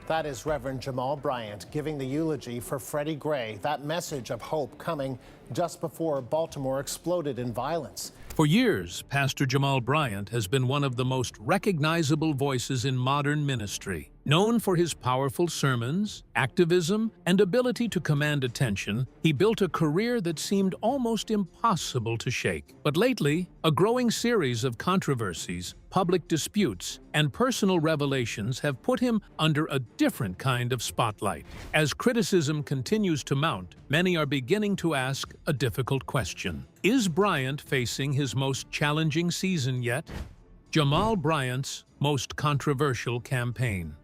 That is Reverend Jamal Bryant giving the eulogy for Freddie Gray, that message of hope coming just before Baltimore exploded in violence. For years, Pastor Jamal Bryant has been one of the most recognizable voices in modern ministry. Known for his powerful sermons, activism, and ability to command attention, he built a career that seemed almost impossible to shake. But lately, a growing series of controversies, public disputes, and personal revelations have put him under a different kind of spotlight. As criticism continues to mount, many are beginning to ask a difficult question. Is Bryant facing his most challenging season yet? Jamal Bryant's most controversial campaign.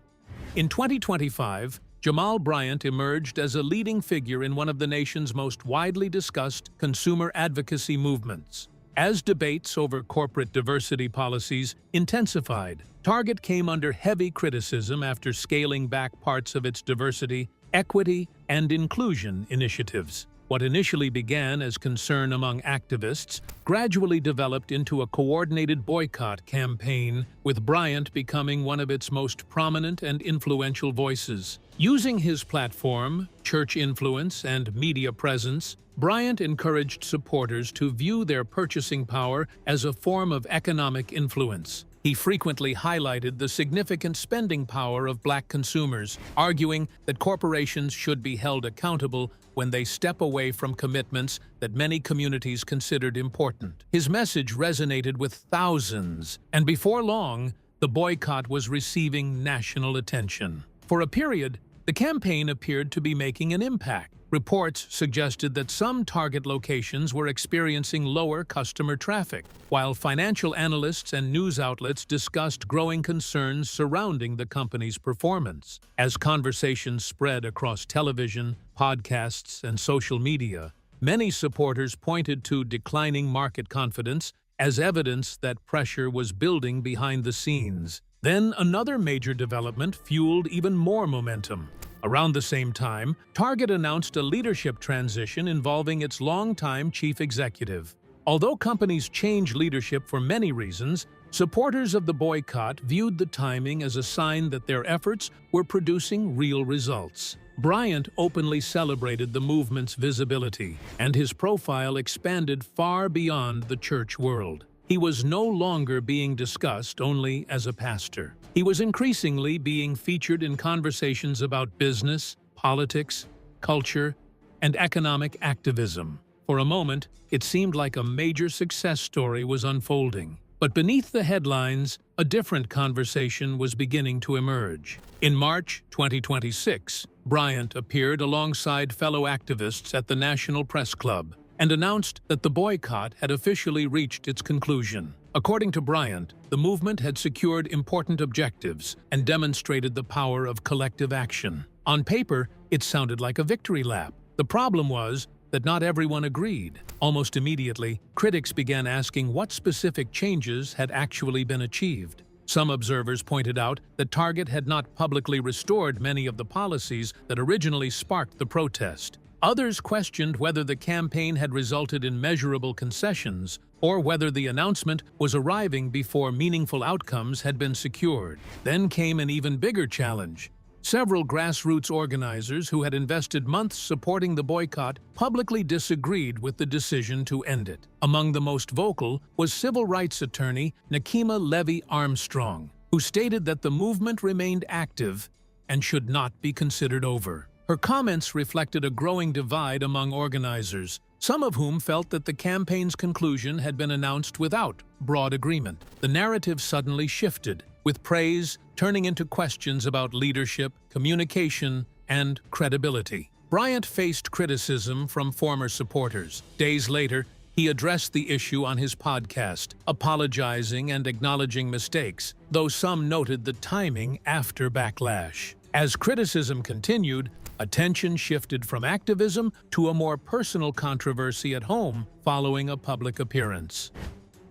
In 2025, Jamal Bryant emerged as a leading figure in one of the nation's most widely discussed consumer advocacy movements. As debates over corporate diversity policies intensified, Target came under heavy criticism after scaling back parts of its diversity, equity, and inclusion initiatives. What initially began as concern among activists gradually developed into a coordinated boycott campaign, with Bryant becoming one of its most prominent and influential voices. Using his platform, church influence, and media presence, Bryant encouraged supporters to view their purchasing power as a form of economic influence. He frequently highlighted the significant spending power of Black consumers, arguing that corporations should be held accountable when they step away from commitments that many communities considered important. His message resonated with thousands, and before long, the boycott was receiving national attention. For a period, the campaign appeared to be making an impact. Reports suggested that some Target locations were experiencing lower customer traffic, while financial analysts and news outlets discussed growing concerns surrounding the company's performance. As conversations spread across television, podcasts, and social media, many supporters pointed to declining market confidence as evidence that pressure was building behind the scenes. Then another major development fueled even more momentum. Around the same time, Target announced a leadership transition involving its longtime chief executive. Although companies change leadership for many reasons, supporters of the boycott viewed the timing as a sign that their efforts were producing real results. Bryant openly celebrated the movement's visibility, and his profile expanded far beyond the church world. He was no longer being discussed only as a pastor. He was increasingly being featured in conversations about business, politics, culture, and economic activism. For a moment, it seemed like a major success story was unfolding. But beneath the headlines, a different conversation was beginning to emerge. In March 2026, Bryant appeared alongside fellow activists at the National Press Club and announced that the boycott had officially reached its conclusion. According to Bryant, the movement had secured important objectives and demonstrated the power of collective action. On paper, it sounded like a victory lap. The problem was that not everyone agreed. Almost immediately, critics began asking what specific changes had actually been achieved. Some observers pointed out that Target had not publicly restored many of the policies that originally sparked the protest. Others questioned whether the campaign had resulted in measurable concessions or whether the announcement was arriving before meaningful outcomes had been secured. Then came an even bigger challenge. Several grassroots organizers who had invested months supporting the boycott publicly disagreed with the decision to end it. Among the most vocal was civil rights attorney Nakima Levy Armstrong, who stated that the movement remained active and should not be considered over. Her comments reflected a growing divide among organizers, some of whom felt that the campaign's conclusion had been announced without broad agreement. The narrative suddenly shifted, with praise turning into questions about leadership, communication, and credibility. Bryant faced criticism from former supporters. Days later, he addressed the issue on his podcast, apologizing and acknowledging mistakes, though some noted the timing after backlash. As criticism continued, attention shifted from activism to a more personal controversy at home following a public appearance.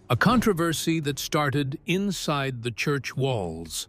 A controversy that started inside the church walls.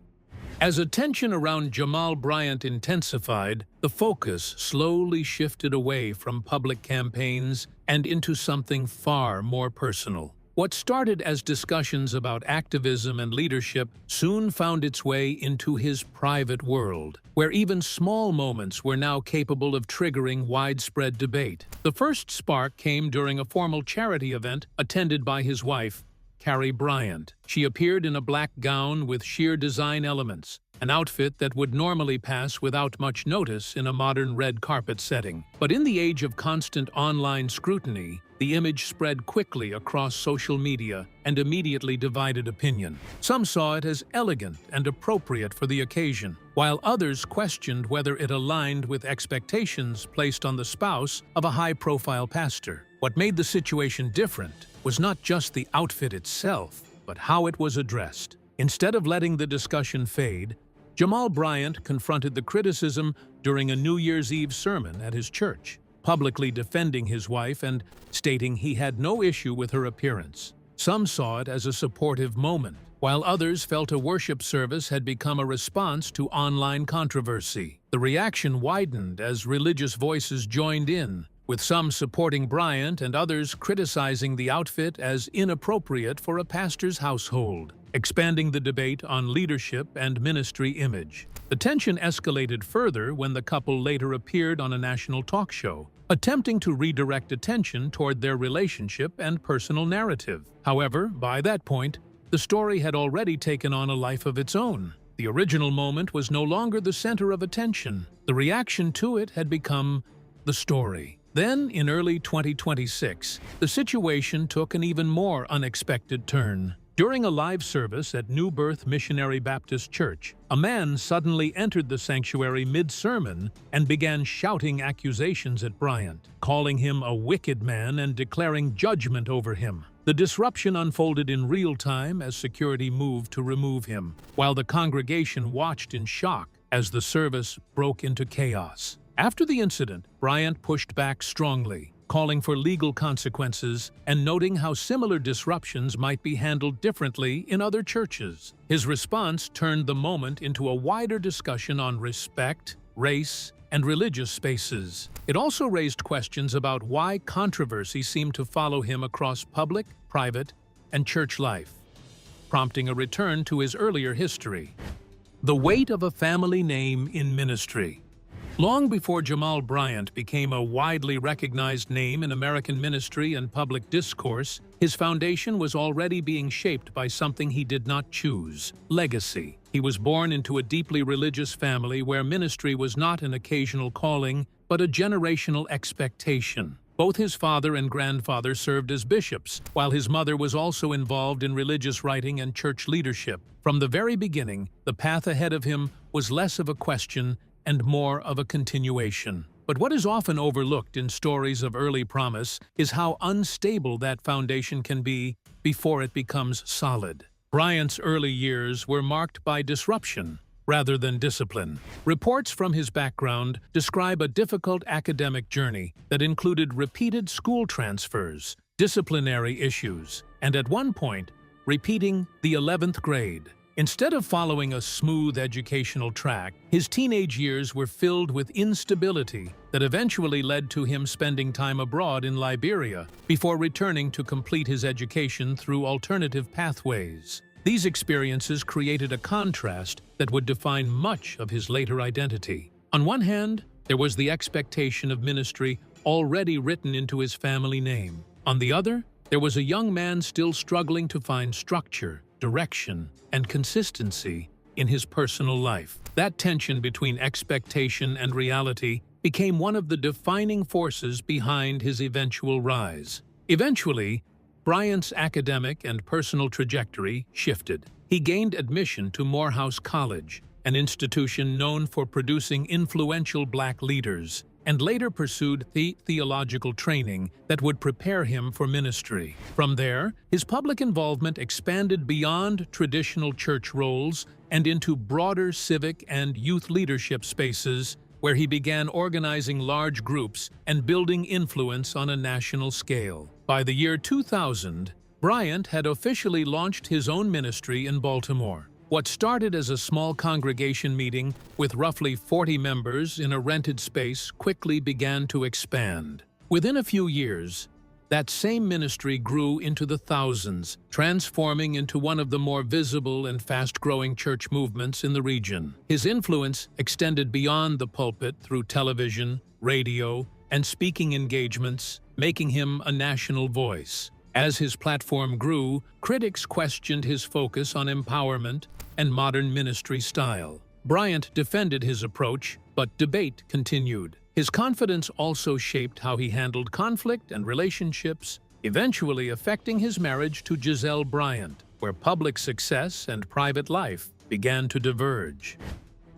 As attention around Jamal Bryant intensified, the focus slowly shifted away from public campaigns and into something far more personal. What started as discussions about activism and leadership soon found its way into his private world, where even small moments were now capable of triggering widespread debate. The first spark came during a formal charity event attended by his wife, Carrie Bryant. She appeared in a black gown with sheer design elements, an outfit that would normally pass without much notice in a modern red carpet setting. But in the age of constant online scrutiny, the image spread quickly across social media and immediately divided opinion. Some saw it as elegant and appropriate for the occasion, while others questioned whether it aligned with expectations placed on the spouse of a high-profile pastor. What made the situation different was not just the outfit itself, but how it was addressed. Instead of letting the discussion fade, Jamal Bryant confronted the criticism during a New Year's Eve sermon at his church, publicly defending his wife and stating he had no issue with her appearance. Some saw it as a supportive moment, while others felt a worship service had become a response to online controversy. The reaction widened as religious voices joined in, with some supporting Bryant and others criticizing the outfit as inappropriate for a pastor's household, expanding the debate on leadership and ministry image. The tension escalated further when the couple later appeared on a national talk show, attempting to redirect attention toward their relationship and personal narrative. However, by that point, the story had already taken on a life of its own. The original moment was no longer the center of attention. The reaction to it had become the story. Then, in early 2026, the situation took an even more unexpected turn. During a live service at New Birth Missionary Baptist Church, a man suddenly entered the sanctuary mid-sermon and began shouting accusations at Bryant, calling him a wicked man and declaring judgment over him. The disruption unfolded in real time as security moved to remove him, while the congregation watched in shock as the service broke into chaos. After the incident, Bryant pushed back strongly, calling for legal consequences and noting how similar disruptions might be handled differently in other churches. His response turned the moment into a wider discussion on respect, race, and religious spaces. It also raised questions about why controversy seemed to follow him across public, private, and church life, prompting a return to his earlier history. The weight of a family name in ministry. Long before Jamal Bryant became a widely recognized name in American ministry and public discourse, his foundation was already being shaped by something he did not choose: legacy. He was born into a deeply religious family where ministry was not an occasional calling, but a generational expectation. Both his father and grandfather served as bishops, while his mother was also involved in religious writing and church leadership. From the very beginning, the path ahead of him was less of a question and more of a continuation. But what is often overlooked in stories of early promise is how unstable that foundation can be before it becomes solid. Bryant's early years were marked by disruption rather than discipline. Reports from his background describe a difficult academic journey that included repeated school transfers, disciplinary issues, and at one point, repeating the 11th grade. Instead of following a smooth educational track, his teenage years were filled with instability that eventually led to him spending time abroad in Liberia before returning to complete his education through alternative pathways. These experiences created a contrast that would define much of his later identity. On one hand, there was the expectation of ministry already written into his family name. On the other, there was a young man still struggling to find structure, direction, and consistency in his personal life. That tension between expectation and reality became one of the defining forces behind his eventual rise. Eventually, Bryant's academic and personal trajectory shifted. He gained admission to Morehouse College, an institution known for producing influential black leaders, and later pursued the theological training that would prepare him for ministry. From there, his public involvement expanded beyond traditional church roles and into broader civic and youth leadership spaces, where he began organizing large groups and building influence on a national scale. By the year 2000, Bryant had officially launched his own ministry in Baltimore. What started as a small congregation meeting with roughly 40 members in a rented space quickly began to expand. Within a few years, That same ministry grew into the thousands, transforming into one of the more visible and fast-growing church movements in the region. His influence extended beyond the pulpit through television, radio, and speaking engagements, making him a national voice. As his platform grew, critics questioned his focus on empowerment and modern ministry style. Bryant defended his approach, but debate continued. His confidence also shaped how he handled conflict and relationships, eventually affecting his marriage to Jamal Bryant, where public success and private life began to diverge.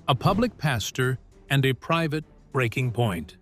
A public pastor and a private breaking point.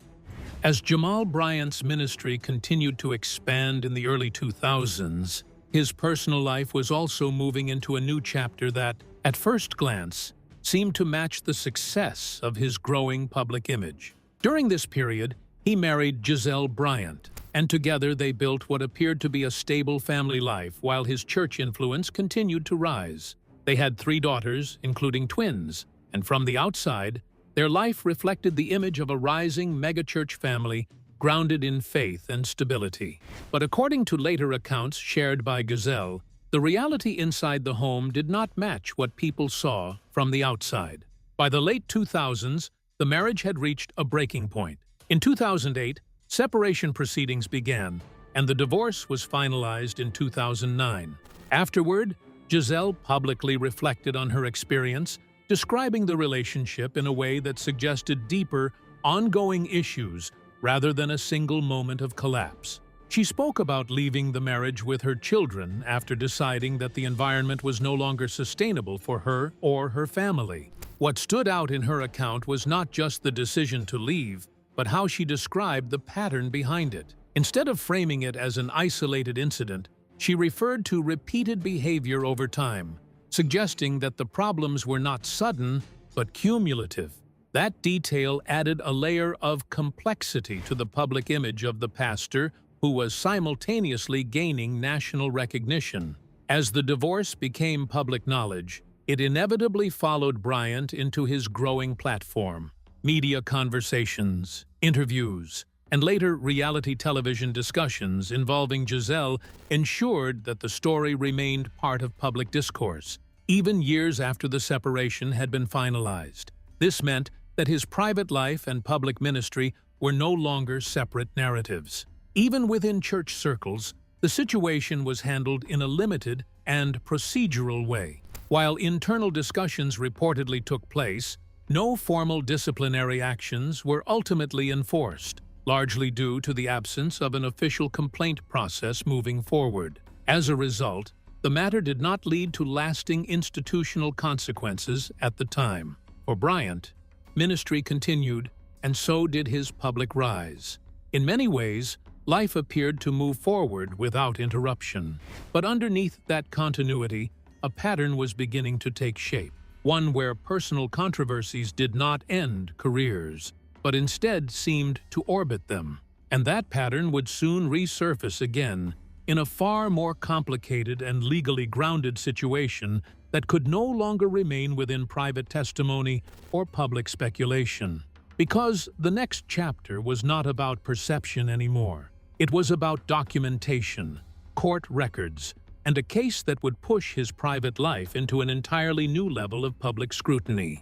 As Jamal Bryant's ministry continued to expand in the early 2000s, his personal life was also moving into a new chapter that, at first glance, seemed to match the success of his growing public image. During this period, he married Jamal Bryant, and together they built what appeared to be a stable family life while his church influence continued to rise. They had 3 daughters, including twins, and from the outside, their life reflected the image of a rising megachurch family grounded in faith and stability. But according to later accounts shared by Gazelle, the reality inside the home did not match what people saw from the outside. By the late 2000s, the marriage had reached a breaking point. In 2008, separation proceedings began, and the divorce was finalized in 2009. Afterward, Giselle publicly reflected on her experience, describing the relationship in a way that suggested deeper, ongoing issues rather than a single moment of collapse. She spoke about leaving the marriage with her children after deciding that the environment was no longer sustainable for her or her family. What stood out in her account was not just the decision to leave, but how she described the pattern behind it. Instead of framing it as an isolated incident, she referred to repeated behavior over time, suggesting that the problems were not sudden, but cumulative. That detail added a layer of complexity to the public image of the pastor, who was simultaneously gaining national recognition. As the divorce became public knowledge, it inevitably followed Bryant into his growing platform. Media conversations, interviews, and later reality television discussions involving Giselle ensured that the story remained part of public discourse, even years after the separation had been finalized. This meant that his private life and public ministry were no longer separate narratives. Even within church circles, the situation was handled in a limited and procedural way. While internal discussions reportedly took place, no formal disciplinary actions were ultimately enforced, largely due to the absence of an official complaint process moving forward. As a result, the matter did not lead to lasting institutional consequences at the time. For Bryant, ministry continued, and so did his public rise. In many ways, life appeared to move forward without interruption. But underneath that continuity, a pattern was beginning to take shape, one where personal controversies did not end careers, but instead seemed to orbit them. And that pattern would soon resurface again in a far more complicated and legally grounded situation that could no longer remain within private testimony or public speculation. Because the next chapter was not about perception anymore. It was about documentation, court records, and a case that would push his private life into an entirely new level of public scrutiny.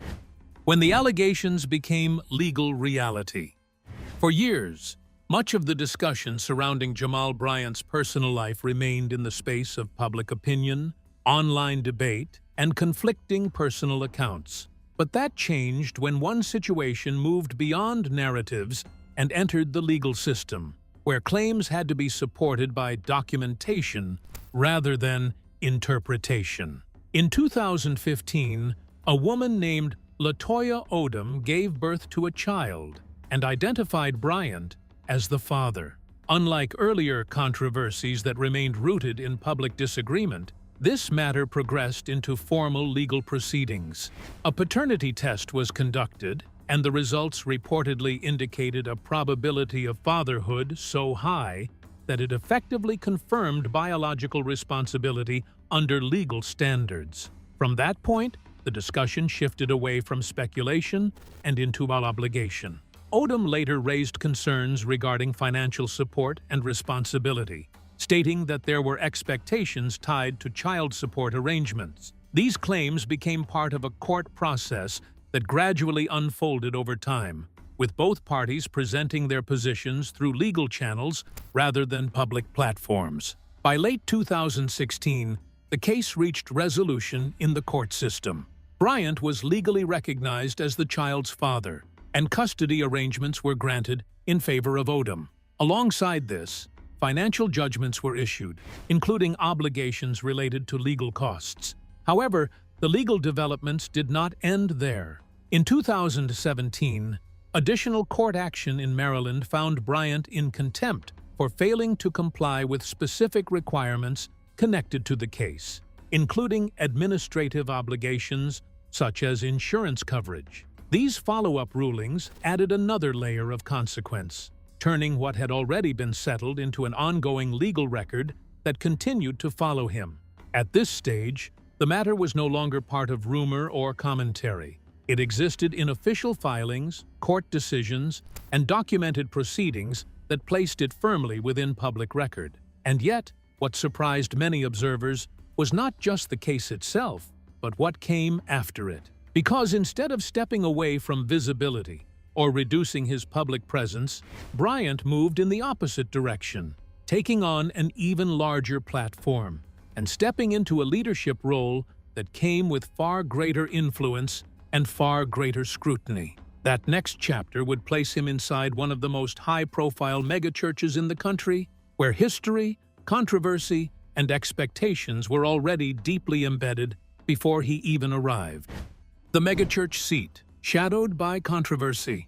When the allegations became legal reality. For years, much of the discussion surrounding Jamal Bryant's personal life remained in the space of public opinion, online debate, and conflicting personal accounts. But that changed when one situation moved beyond narratives and entered the legal system, where claims had to be supported by documentation rather than interpretation. In 2015, a woman named LaToya Odom gave birth to a child and identified Bryant as the father. Unlike earlier controversies that remained rooted in public disagreement, this matter progressed into formal legal proceedings. A paternity test was conducted, and the results reportedly indicated a probability of fatherhood so high that it effectively confirmed biological responsibility under legal standards. From that point, the discussion shifted away from speculation and into obligation. Odom later raised concerns regarding financial support and responsibility, stating that there were expectations tied to child support arrangements. These claims became part of a court process that gradually unfolded over time, with both parties presenting their positions through legal channels rather than public platforms. By late 2016, the case reached resolution in the court system. Bryant was legally recognized as the child's father, and custody arrangements were granted in favor of Odom. Alongside this, financial judgments were issued, including obligations related to legal costs. However, the legal developments did not end there. In 2017, additional court action in Maryland found Bryant in contempt for failing to comply with specific requirements connected to the case, including administrative obligations such as insurance coverage. These follow-up rulings added another layer of consequence, turning what had already been settled into an ongoing legal record that continued to follow him. At this stage, the matter was no longer part of rumor or commentary. It existed in official filings, court decisions, and documented proceedings that placed it firmly within public record. And yet, what surprised many observers was not just the case itself, but what came after it. Because instead of stepping away from visibility or reducing his public presence, Bryant moved in the opposite direction, taking on an even larger platform and stepping into a leadership role that came with far greater influence and far greater scrutiny. That next chapter would place him inside one of the most high-profile megachurches in the country, where history, controversy, and expectations were already deeply embedded before he even arrived. The megachurch seat, shadowed by controversy.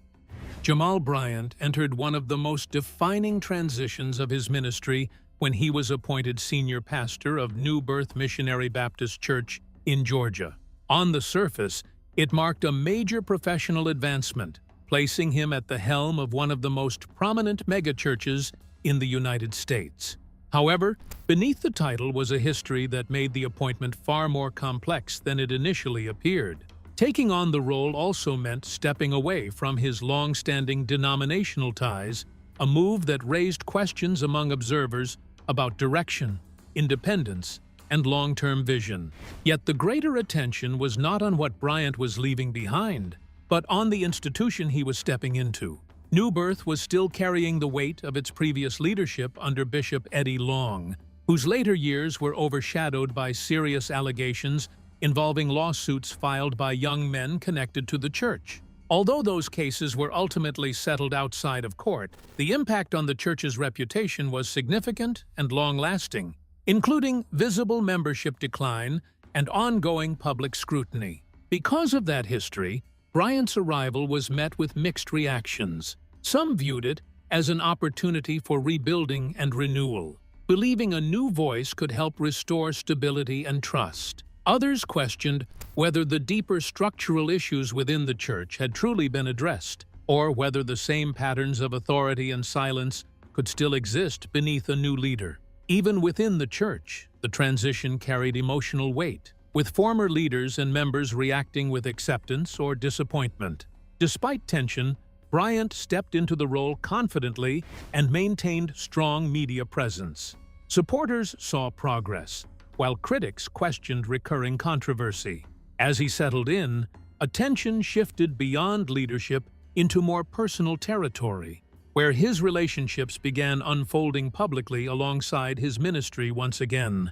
Jamal Bryant entered one of the most defining transitions of his ministry when he was appointed senior pastor of New Birth Missionary Baptist Church in Georgia. On the surface, it marked a major professional advancement, placing him at the helm of one of the most prominent megachurches in the United States. However, beneath the title was a history that made the appointment far more complex than it initially appeared. Taking on the role also meant stepping away from his long-standing denominational ties, a move that raised questions among observers about direction, independence, and long-term vision. Yet the greater attention was not on what Bryant was leaving behind, but on the institution he was stepping into. New Birth was still carrying the weight of its previous leadership under Bishop Eddie Long, whose later years were overshadowed by serious allegations involving lawsuits filed by young men connected to the church. Although those cases were ultimately settled outside of court, the impact on the church's reputation was significant and long-lasting, including visible membership decline and ongoing public scrutiny. Because of that history, Bryant's arrival was met with mixed reactions. Some viewed it as an opportunity for rebuilding and renewal, believing a new voice could help restore stability and trust. Others questioned whether the deeper structural issues within the church had truly been addressed, or whether the same patterns of authority and silence could still exist beneath a new leader. Even within the church, the transition carried emotional weight, with former leaders and members reacting with acceptance or disappointment. Despite tension, Bryant stepped into the role confidently and maintained strong media presence. Supporters saw progress, while critics questioned recurring controversy. As he settled in, attention shifted beyond leadership into more personal territory, where his relationships began unfolding publicly alongside his ministry once again.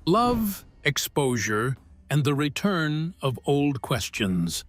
Love, exposure, and the return of old questions.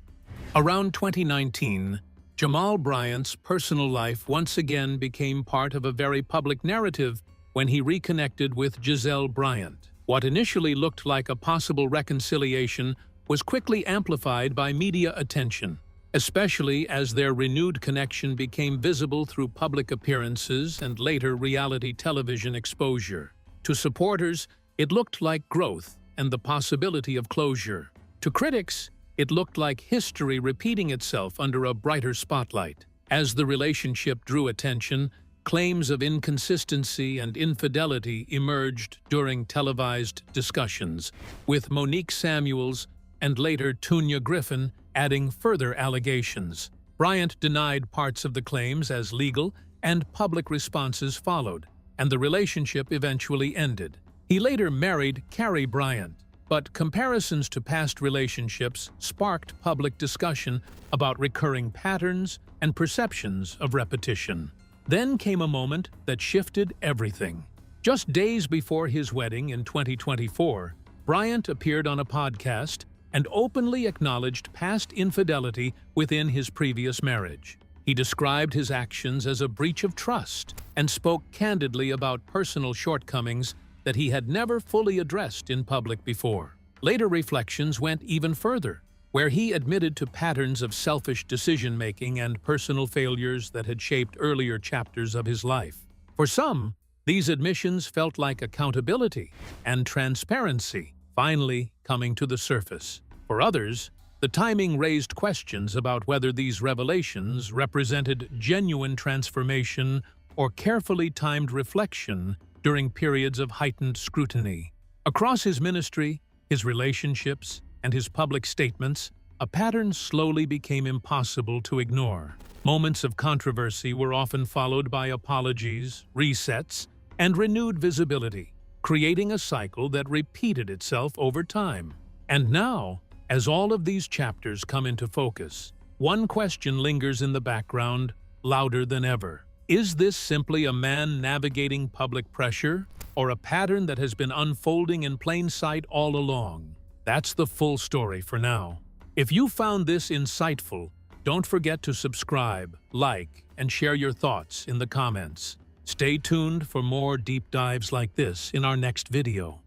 Around 2019, Jamal Bryant's personal life once again became part of a very public narrative when he reconnected with Jamal Bryant. What initially looked like a possible reconciliation was quickly amplified by media attention, especially as their renewed connection became visible through public appearances and later reality television exposure. To supporters, it looked like growth and the possibility of closure. To critics, it looked like history repeating itself under a brighter spotlight. As the relationship drew attention, claims of inconsistency and infidelity emerged during televised discussions, with Monique Samuels and later Tunya Griffin adding further allegations. Bryant denied parts of the claims as legal, and public responses followed, and the relationship eventually ended. He later married Carrie Bryant, but comparisons to past relationships sparked public discussion about recurring patterns and perceptions of repetition. Then came a moment that shifted everything. Just days before his wedding in 2024, Bryant appeared on a podcast and openly acknowledged past infidelity within his previous marriage. He described his actions as a breach of trust and spoke candidly about personal shortcomings that he had never fully addressed in public before. Later reflections went even further, where he admitted to patterns of selfish decision-making and personal failures that had shaped earlier chapters of his life. For some, these admissions felt like accountability and transparency finally coming to the surface. For others, the timing raised questions about whether these revelations represented genuine transformation or carefully timed reflection during periods of heightened scrutiny. Across his ministry, his relationships, and his public statements, a pattern slowly became impossible to ignore. Moments of controversy were often followed by apologies, resets, and renewed visibility, creating a cycle that repeated itself over time. And now, as all of these chapters come into focus, one question lingers in the background, louder than ever. Is this simply a man navigating public pressure, or a pattern that has been unfolding in plain sight all along? That's the full story for now. If you found this insightful, don't forget to subscribe, like, and share your thoughts in the comments. Stay tuned for more deep dives like this in our next video.